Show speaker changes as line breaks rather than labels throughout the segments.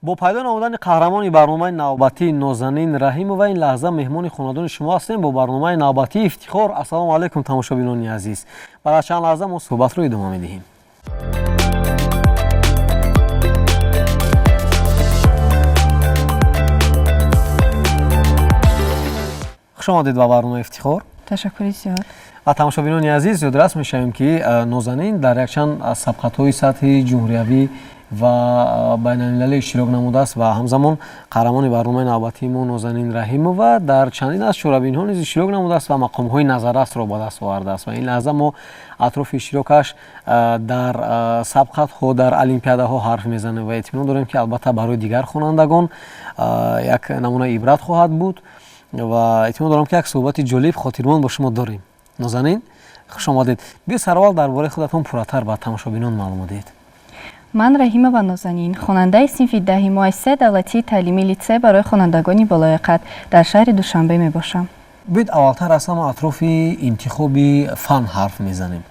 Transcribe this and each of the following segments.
با پیدا نمودن قهرمان برنامه نوبتی نازنین رحیمова این لحظه مهمان خانوادان شما هستیم با برنامه نوبتی افتخار. السلام علیکم تماشابینان عزیز. بعد چند لحظه ما صحبت رو ادامه میدهیم. خوش آمدید به برنامه افتخار.
تشکر زیاد.
و تماشابینان عزیز یادداشت می‌شویم که نازنین در یک چند سبقت‌های سطحی جمهوری و بین‌المللی اشتراک نموده است و همزمان قهرمان برنامه نوبتی ما نازنین رحیمova در چندین از شورابین‌ها نیز اشتراک نموده است و مقام‌های نظرست را به دست آورده است و این لحظه ما اطراف اشتراکش در سبقت‌ها در المپیاده‌ها حرف میزنیم و اطمینان داریم که البته برای دیگر خوانندگان یک نمونه عبرت خواهد بود و اطمینان دارم که یک صحبت جالب خاطرمند با شما داریم. نازنین خوش آمدید. بیا سروال درباره خودتون پرتر با تماشابینان معلومات دهید.
من رحیمова نازنین خواننده صنف دهم مؤسسه دولتی تعلیمی لیسه برای خوانندگان بالای قد در شهر دوشنبه می باشم.
بیاید اولتر از همه اطراف انتخاب فن حرف میزنیم.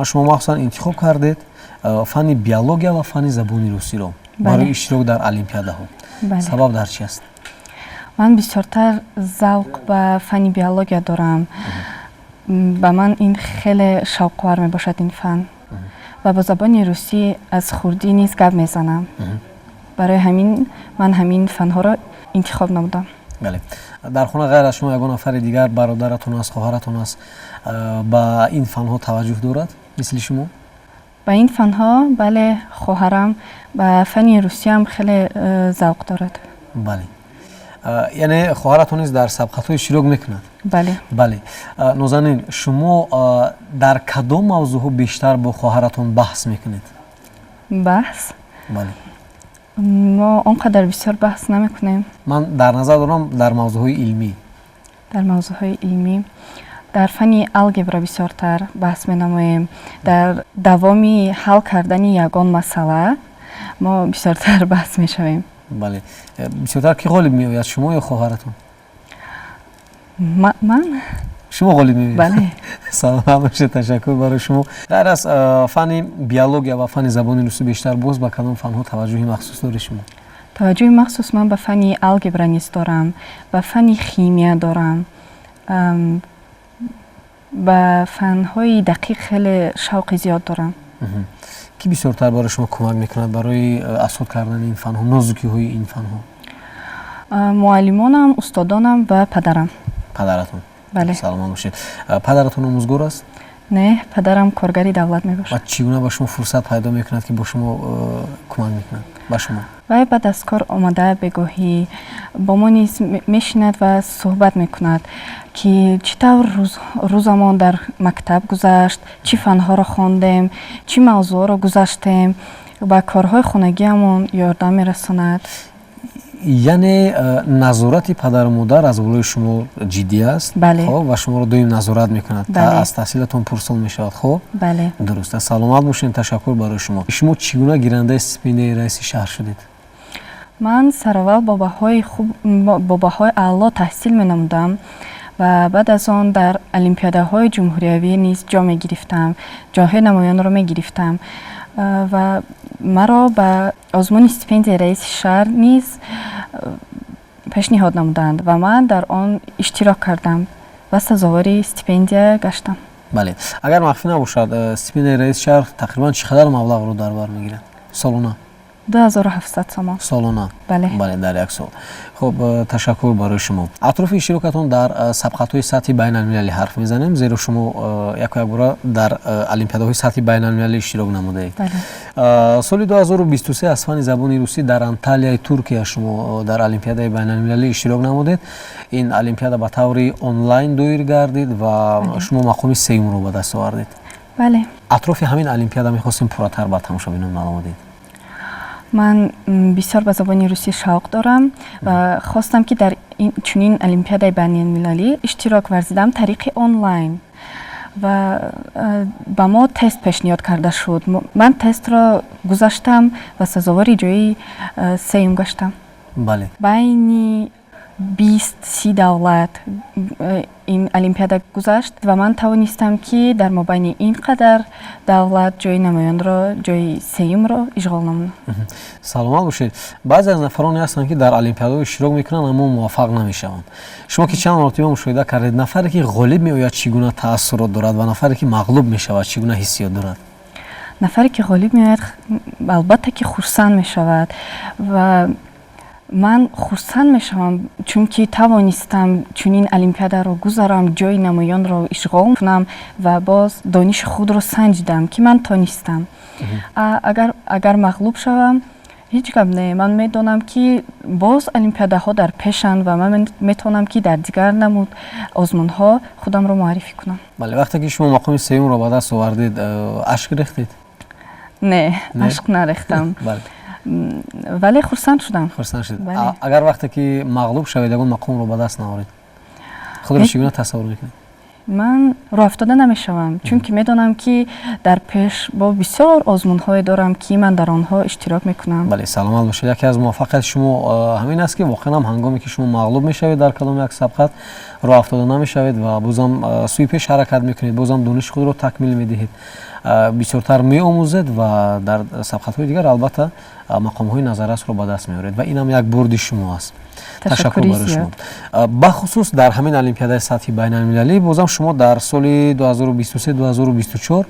شما مخصوصا انتخاب کردید فن بیولوژیا و فن زبان روسی رو برای اشتراک در المپیاده ها. سبب در چی است؟
من بسیارتر ذوق به فن بیولوژیا دارم. به من این خیلی شوق‌آور می باشد این فن. و با زبان روسی از خردی نیز گپ میزنم. برای همین من همین فنها را انتخاب نمودم.
بله. در خانه غیر از شما یگان نفر دیگر برادرتون است، خواهرتون است با این فنها توجه دارد مثل شما؟
با این فنها بله، خواهرم با فن روسی هم خیلی ذوق دارد.
بله. یعنی خواهرتون نیز در سبقت‌های اشتراک میکند؟
بله.
بله. نازنین شما در کدام موضوع بیشتر با خواهرتون بحث میکنید؟
بحث؟
بله.
ما آنقدر بسیار بحث نمیکنیم.
من در نظر دارم در موضوعهای علمی.
در موضوعهای علمی در فن الگبرا بسیارتر بحث مینماییم. در دوامی حل کردن یگان مسئله ما بسیارتر بحث میشویم.
بله. بسیارتر کی غالب میآید، شما یا خواهرتون؟
من.
شما غالب میآید؟
بله.
سلام باشه، تشکر برای شما. غیر از فن بیولوژیا و فن زبان روسی بیشتر باز به کدام فن‌ها توجهی مخصوص دارید شما؟
توجه مخصوص من به فن الگبرا نیز دارم، به فن شیمی دارم، به فن‌های دقیق خیلی شوق زیاد دارم.
کی بسیارتر برای شما کمک میکند برای اسود کردن این فن‌ها، نازکی‌های این فن‌ها؟
معلمانم، استادانم و پدرم.
پدرتون؟
بله.
سلام باشید. پدرتون آموزگار است؟
نه، پدرم کارگری دولت میباشد.
و چگونه با شما فرصت پیدا میکند که با شما کمک میکند با شما؟
و بعد از کار آمده بگاهی با ما نیز میشیند و صحبت میکند که چطور روزمان در مکتب گذشت، چی فنها را خواندیم، چی موضوع را گذاشتیم، با کارهای خانگیمون یاردم میرساند.
یعنی نظارت پدر و مادر از بالای شما جدی است؟
بله.
خب و شما رو دویم نظارت میکند تا از تحصیلتون پرسان میشود. خب
بله.
درسته. سلامت باشین. تشکر برای شما. شما چگونه گیرنده استیپندیای رئیس شهر شدید؟
من سراول با بهای اعلا تحصیل مینمودم و بعد از آن در المپیاده های جمهوری نیز جا می گرفتم، جاهای نمایان را می گرفتم و مرا به آزمون استیپندیای رئیس شهر نیز پیشنهاد نمودند و من در آن اشتراک کردم و سزاوار استیپندیا گشتم.
بله. اگر مخفی نباشد استیپندیای رئیس شهر تقریبا چقدر مبلغ رو در بر میگیرد سالانه؟
2700 تومان
سالانه.
بله.
بله در یک سال. خب تشکر برای شما. اطراف اشتراکتون در سبقت‌های سطحی بین‌المللی حرف میزنیم زیرا شما یک بار در المپیادهای سطحی بین‌المللی اشتراک نمودید.
بله.
سال 2023 از فن زبان روسی در انتالیا ترکیه شما در المپیادهای بین‌المللی اشتراک نمودید. این المپیاده به طور آنلاین دایر گردید و شما مقام سوم رو به دست آوردید.
بله.
اطراف همین المپیاده می‌خواستیم پرتر با تماشابینان معلومات دهید.
من بسیار به زبان روسی شوق دارم و خواستم که در چنین المپیاده بین‌المللی اشتراک ورزیدم طریق آنلاین و با ما تست پیشنهاد کرده شد. من تست را گذاشتم و سزاوار جایی سوم گشتم.
بله.
بین 20-30 давлат ин олимпиада гузашт ва ман тавонистам ки дар мобайни ин қадар давлат ҷои намоёнро ҷои сеюмро ишғол намонам.
саломат бошед. баъзе аз нафароне ҳастанд ки дар олимпиадаҳо иштирок мекунанд аммо муваффақ намешаванд. шумо ки чанд маротиба мушоҳида кардед, нафаре ки ғолиб меояд чӣ гуна таассурот дорад ва нафаре ки мағлуб мешавад чӣ гуна ҳиссиёт дорад?
нафаре ки ғолиб меояд албатта ки хурсанд мешавад ва ман хурсанд мешавам, чунки тавонистам чунин олимпиадаро гузарам, ҷои намоёнро ишғол кунам ва боз дониши худро санҷидам ки ман тонистам. агар мағлуб шавам, ҳеҷ гап не. ман медонам ки боз олимпиадаҳо дар пешанд ва ман метавонам ки дар дигар намуд озмунҳо худамро муаррифӣ кунам.
бале, вақте ки шумо мақоми сеюмро ба даст овардед, ашк рехтед?
не, ашқ нарехтам.
бале,
вале хурсанд шудам.
хурсанд шуд.
Бале.
агар вақте ки мағлуб шавед, ягон мақомро ба даст наоред, худро чӣ гуна тасаввур мекунед?
ман роҳафтода намешавам, чунки медонам ки дар пеш бо бисёр озмунҳое дорам ки ман дар онҳо иштирок мекунам.
бале, саломат бошед. яке аз муваффақияти шумо ҳамин аст ки воқеан ҳам ҳангоме ки шумо мағлуб мешавед дар кадом як сабқат, роҳафтода намешавед ва бозам сӯи пеш ҳаракат мекунед, бозам дониши худро такмил медиҳед, бисёртар меомӯзед ва дар сабқатҳои дигар албатта мақомҳои назаррасро ба даст меоред ва инам як бурди шумо аст. ташаккур барои шумо. бахусус дар ҳамин олимпиадаи сатҳи байналмилалӣ бозам шумо дар соли 2023-2024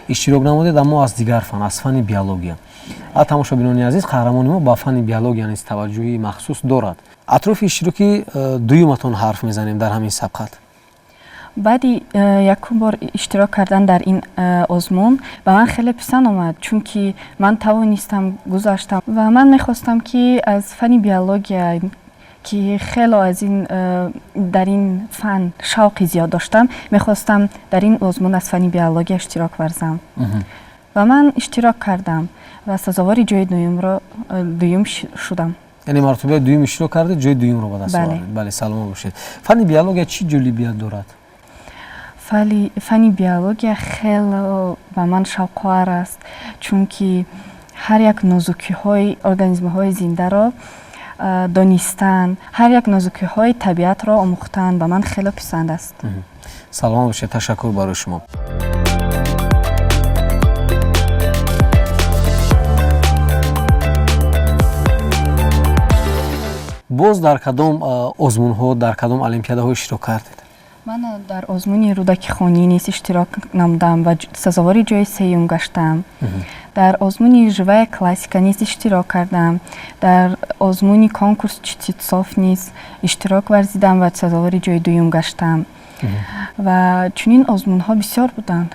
иштирок намудед, аммо аз дигар фан, аз фани биология. тамошобинони азиз, қаҳрамони мо ба фани биология низ таваҷҷӯҳи махсус дорад. атрофи иштироки дуюматон ҳарф мезанем дар ҳамин сабқат.
баъди якум бор иштирок кардан дар ин озмун ба ман хеле писанд омад, чунки ман тавонистам гузаштам ва ман мехостам ки аз фани биология ки хело аз ин дар ин фан шавқи зиёд доштам, мехостам дар ин озмун аз фани биология иштирок варзам. ва ман иштирок кардам ва сазовори ҷои дуюм шудам.
яъне мартабаи дуюм иштирок кардед, ҷои дуюмро ба даст овардед. бале, саломат бошед. фани биология чӣ ҷолибият дорад?
фани биология хело ба ман шавқовар аст, чунки ҳар як нозукиҳои организмҳои зиндаро донистан, ҳар як нозукиҳои табиатро омӯхтан ба ман хело писанд аст.
саломат бошед. ташаккур барои шумо. боз дар кадом озмунҳо, дар кадом олимпиадаҳо иштирок кардед?
ман дар озмуни рӯдаки хонӣ низ иштирок намудам ва сазовори ҷои сеюм гаштам. дар озмуни живая классика низ иштирок кардам. дар озмуни конкурс чтецов низ иштирок варзидам ва сазовори ҷои дуюм гаштам. ва чунин озмунҳо бисёр буданд.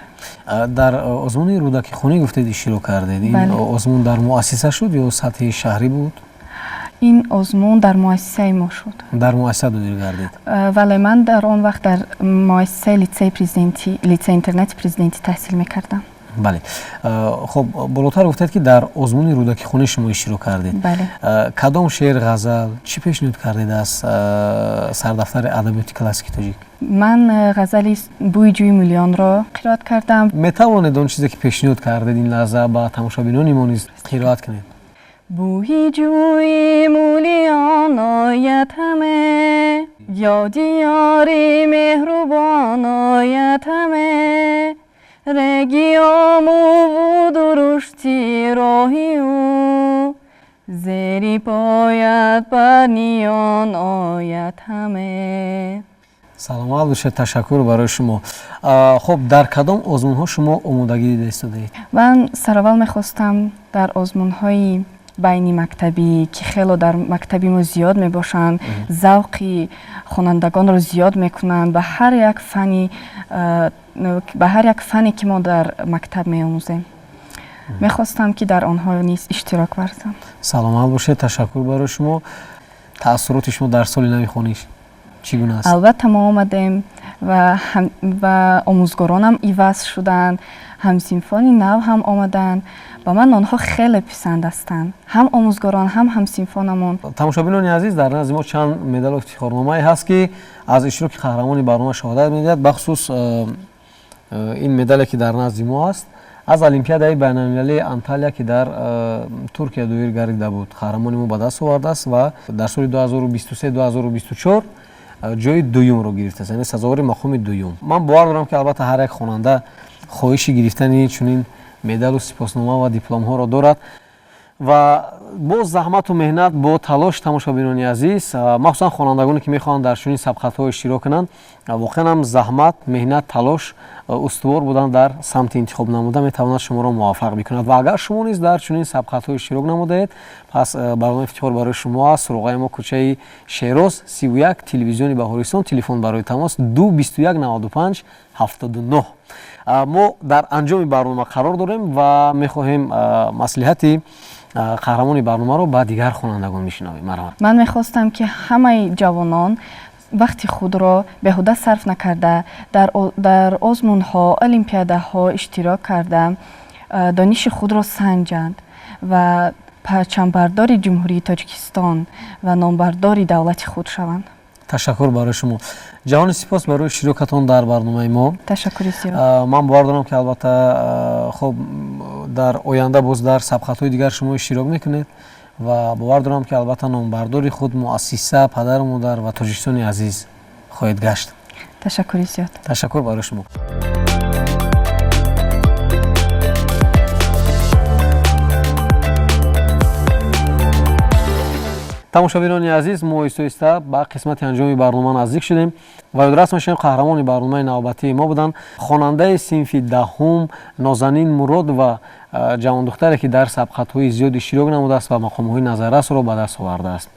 дар озмуни рӯдаки хонӣ гуфтед иштирок кардед. ин озмун дар муассиса шуд ё сатҳи шаҳрӣ буд?
ин озмун дар муассисаи мо шуд.
дар муассиса додир гардид?
вале ман дар он вақт дар муассисаи лицеи интернети президентӣ таҳсил мекардам. бале,
хуб, болотар гуфтед ки дар озмуни рӯдаки хонӣ шумо иштирок кардед.
бале.
кадом шеър, ғазал чӣ пешниҳод кардед аз сардафтари адабиёти классики тоҷик? ман
ғазали бӯи ҷӯи миллионро қироат кардам.
метавонед он чизе ки пешниҳод кардед ин лаҳза ба тамошобинони мо низ қироат кунед?
бӯи ҷӯи миллион ояд ҳаме, ёди ёри меҳрубон ояд ҳаме, реги омӯву дурушти роҳи ӯ, зери пояд парниён ояд ҳаме.
саломат бошед. ташаккур барои шумо. хуб, дар кадом озмунҳо шумо омодагӣ дида истодаед?
ман сараввал мехостам дар озмунҳои байни мактабӣ ки хело дар мактаби мо зиёд мебошанд, завқи хонандагонро зиёд мекунанд ба ҳар як фане ки мо дар мактаб меомӯзем. мехостам ки дар онҳо низ иштирок варзам.
саломат бошед. ташаккур барои шумо. таассуроти шумо дар соли нави хониш чӣ гуна аст?
албатта мо омадем ва омӯзгоронам иваз шуданд, ҳамсинфони нав ҳам омаданд. ба ман онҳо хеле писанд ҳастанд, ҳам омӯзгорон, ҳам ҳамсинфонамон.
тамошобинони азиз, дар назди мо чанд медалу ифтихорномае ҳаст ки аз иштироки қаҳрамони барнома шаҳодат медиҳад. бахусус ин медале ки дар назди мо аст аз олимпиадаи байналмилалии анталия ки дар туркия доир гардида буд қаҳрамони мо ба даст овардааст ва дар соли 2023-2024 ҷои дуюмро гирифтааст, яъне сазовари мақоми дуюм. Ман бовар дорам ки албатта ҳар як хонанда хоҳиши гирифтани чунин медалу сипоснома ва дипломҳоро дорад ва бо заҳмату меҳнат, бо талош тамошобинони азиз, махсусан хонандагоне ки мехоҳанд дар чунин сабқатҳо иштирок кунанд, воқеан ҳам заҳмат, меҳнат, талош, устувор будан дар самти интихоб намуда метавонад шуморо муваффақ бикунад. Ва агар шумо низ дар чунин сабқатҳо иштирок намудаед, пас барномаи ифтихор барои шумо аст. Суроғаи мо кӯчаи Шероз 31, телевизиони Баҳористон, телефон барои тамос 221 95 79. мо дар анҷоми барнома қарор дорем ва мехоҳем маслиҳати қаҳрамони барномаро ба дигар хонандагон мешунавем. Марҳамат.
ман мехостам ки ҳамаи ҷавонон вақти худро беҳуда сарф накарда дар озмунҳо, олимпиадаҳо иштирок карда дониши худро санҷанд ва парчамбардори ҷумҳурии Тоҷикистон ва номбардори давлати худ шаванд.
ташаккур барои шумо. ҷаҳони сипос барои иштирокатон дар барномаи мо.
Ташаккури зиёд.
ман бовар дорам ки албатта хоб дар оянда боз дар сабқатҳои дигар шумо иштирок мекунед ва бовар дорам ки албатта номбардори худ муассиса, падару модар ва Тоҷикистони азиз хоҳед гашт.
Ташаккури зиёд.
ташаккур барои шумо. тамошобинони азиз, мо истоиста ба қисмати анҷоми барнома наздик шудем ва ёдрас мешавем қаҳрамони барномаи навбатии мо буданд хонандаи синфи даҳум Нозанин Мурод ва ҷавондухтаре ки дар сабқатҳои зиёд иштирок намудааст ва мақомҳои назаррасро ба даст овардааст.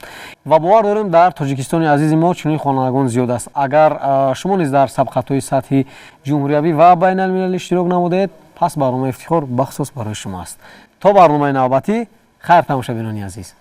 ва бовар дорем дар Тоҷикистони азизи мо чунин хонандагон зиёд аст. агар шумо низ дар сабқатҳои сатҳи ҷумҳуриявӣ ва байналмилалӣ иштирок намудаед, пас барномаи ифтихор бахусус барои шумо аст. то барномаи навбатӣ, хайр тамошобинони азиз.